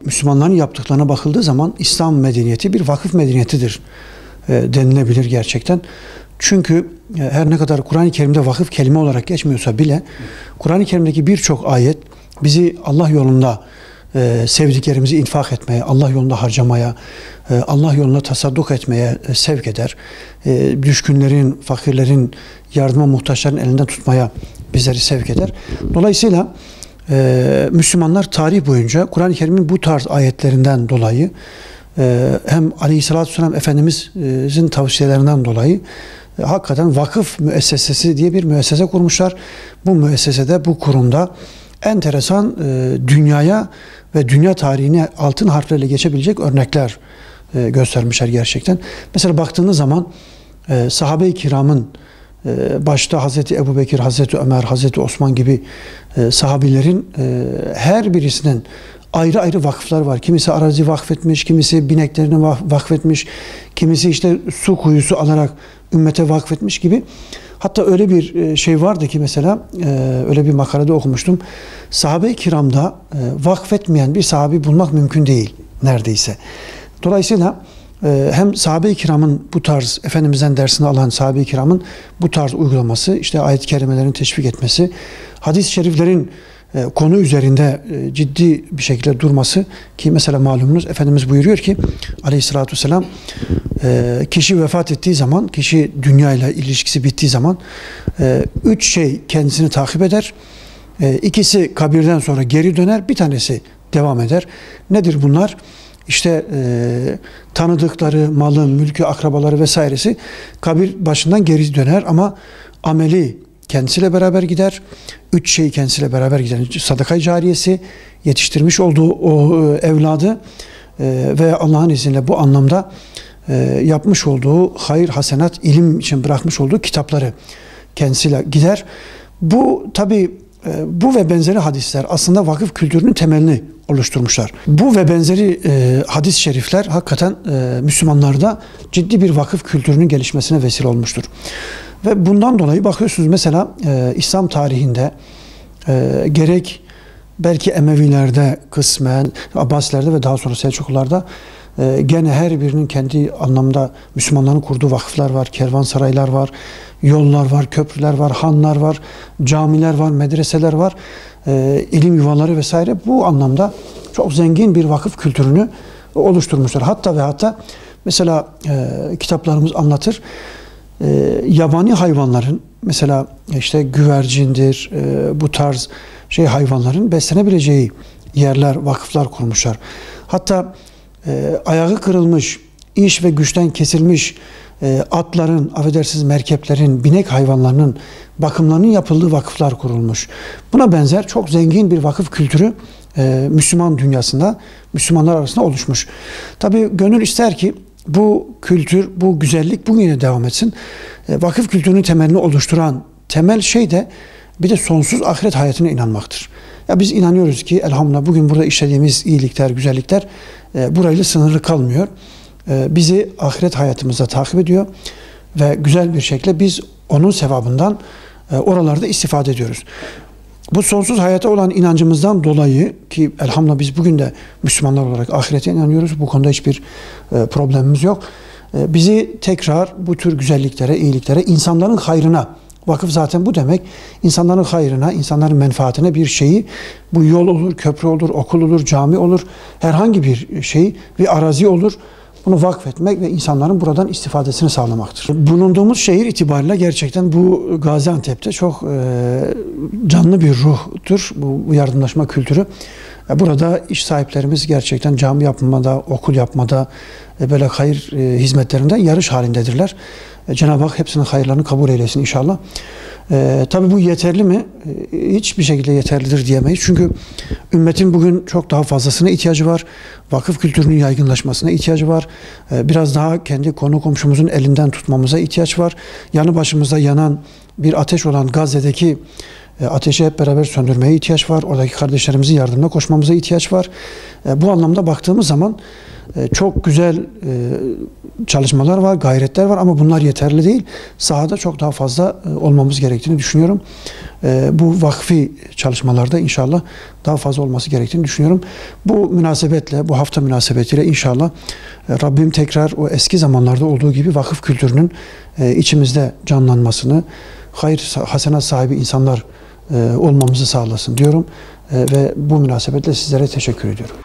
Müslümanların yaptıklarına bakıldığı zaman İslam medeniyeti bir vakıf medeniyetidir denilebilir gerçekten. Çünkü her ne kadar Kur'an-ı Kerim'de vakıf kelime olarak geçmiyorsa bile Kur'an-ı Kerim'deki birçok ayet bizi Allah yolunda sevdiklerimizi infak etmeye, Allah yolunda harcamaya, Allah yolunda tasadduk etmeye sevk eder. Düşkünlerin, fakirlerin, yardıma muhtaçların elinden tutmaya bizleri sevk eder. Dolayısıyla Müslümanlar tarih boyunca Kur'an-ı Kerim'in bu tarz ayetlerinden dolayı hem Aleyhisselatü Vesselam Efendimiz'in tavsiyelerinden dolayı hakikaten vakıf müessesesi diye bir müessese kurmuşlar. Bu müessesede, bu kurumda enteresan dünyaya ve dünya tarihine altın harflerle geçebilecek örnekler göstermişler gerçekten. Mesela baktığınız zaman sahabe-i kiramın başta Hazreti Ebubekir, Hazreti Ömer, Hazreti Osman gibi sahabilerin her birisinin ayrı ayrı vakıflar var. Kimisi arazi vakfetmiş, kimisi bineklerini vakfetmiş, kimisi işte su kuyusu alarak ümmete vakfetmiş gibi. Hatta öyle bir şey vardı ki mesela öyle bir makalede okumuştum. Sahabe-i kiramda vakfetmeyen bir sahabi bulmak mümkün değil neredeyse. Dolayısıyla hem sahabe-i kiramın bu tarz Efendimiz'den dersini alan sahabe-i kiramın bu tarz uygulaması, işte ayet-i kerimelerin teşvik etmesi, hadis-i şeriflerin konu üzerinde ciddi bir şekilde durması ki mesela malumunuz Efendimiz buyuruyor ki Aleyhisselatü Vesselam kişi vefat ettiği zaman, kişi dünyayla ilişkisi bittiği zaman 3 şey kendisini takip eder. İkisi kabirden sonra geri döner, bir tanesi devam eder. Nedir bunlar? İşte tanıdıkları, malı, mülkü, akrabaları vesairesi kabir başından geri döner ama ameli kendisiyle beraber gider. 3 şey kendisiyle beraber gider. Sadaka-i cariyesi, yetiştirmiş olduğu o evladı ve Allah'ın izniyle bu anlamda yapmış olduğu hayır, hasenat, ilim için bırakmış olduğu kitapları kendisiyle gider. Bu tabi bu ve benzeri hadisler aslında vakıf kültürünün temelini oluşturmuşlar. Bu ve benzeri hadis-i şerifler hakikaten Müslümanlarda ciddi bir vakıf kültürünün gelişmesine vesile olmuştur. Ve bundan dolayı bakıyorsunuz mesela İslam tarihinde gerek belki Emevilerde kısmen, Abbasilerde ve daha sonra Selçuklularda gene her birinin kendi anlamda Müslümanların kurduğu vakıflar var, kervansaraylar var, yollar var, köprüler var, hanlar var, camiler var, medreseler var, ilim yuvaları vesaire. Bu anlamda çok zengin bir vakıf kültürünü oluşturmuşlar. Hatta ve hatta mesela kitaplarımız anlatır. Yabani hayvanların mesela işte güvercindir, bu tarz hayvanların beslenebileceği yerler, vakıflar kurmuşlar. Hatta ayağı kırılmış, iş ve güçten kesilmiş atların, affedersiniz merkeplerin, binek hayvanlarının bakımlarının yapıldığı vakıflar kurulmuş. Buna benzer çok zengin bir vakıf kültürü Müslüman dünyasında, Müslümanlar arasında oluşmuş. Tabii gönül ister ki bu kültür, bu güzellik bugün yine devam etsin. Vakıf kültürünün temelini oluşturan temel şey de bir de sonsuz ahiret hayatına inanmaktır. Ya biz inanıyoruz ki elhamdülillah bugün burada işlediğimiz iyilikler, güzellikler burayla sınırlı kalmıyor. Bizi ahiret hayatımıza takip ediyor ve güzel bir şekilde biz onun sevabından oralarda istifade ediyoruz. Bu sonsuz hayata olan inancımızdan dolayı ki elhamdülillah biz bugün de Müslümanlar olarak ahirete inanıyoruz. Bu konuda hiçbir problemimiz yok. Bizi tekrar bu tür güzelliklere, iyiliklere, insanların hayrına, vakıf zaten bu demek, insanların hayrına, insanların menfaatine bir şeyi, bu yol olur, köprü olur, okul olur, cami olur, herhangi bir şey, bir arazi olur. Bunu vakfetmek ve insanların buradan istifadesini sağlamaktır. Bulunduğumuz şehir itibariyle gerçekten bu Gaziantep'te çok canlı bir ruhtur. Bu yardımlaşma kültürü. Burada iş sahiplerimiz gerçekten cami yapmada, okul yapmada, böyle hayır hizmetlerinde yarış halindedirler. Cenab-ı Hak hepsinin hayırlarını kabul eylesin inşallah. Tabii bu yeterli mi? Hiçbir şekilde yeterlidir diyemeyiz. Çünkü ümmetin bugün çok daha fazlasına ihtiyacı var. Vakıf kültürünün yaygınlaşmasına ihtiyacı var. Biraz daha kendi konu komşumuzun elinden tutmamıza ihtiyaç var. Yanı başımızda yanan bir ateş olan Gazze'deki ateşi hep beraber söndürmeye ihtiyaç var. Oradaki kardeşlerimizin yardımına koşmamıza ihtiyaç var. Bu anlamda baktığımız zaman Çok güzel çalışmalar var, gayretler var ama bunlar yeterli değil. Sahada çok daha fazla olmamız gerektiğini düşünüyorum. Bu vakfi çalışmalarda inşallah daha fazla olması gerektiğini düşünüyorum. Bu münasebetle, bu hafta münasebetiyle inşallah Rabbim tekrar o eski zamanlarda olduğu gibi vakıf kültürünün içimizde canlanmasını, hayır hasenat sahibi insanlar olmamızı sağlasın diyorum ve bu münasebetle sizlere teşekkür ediyorum.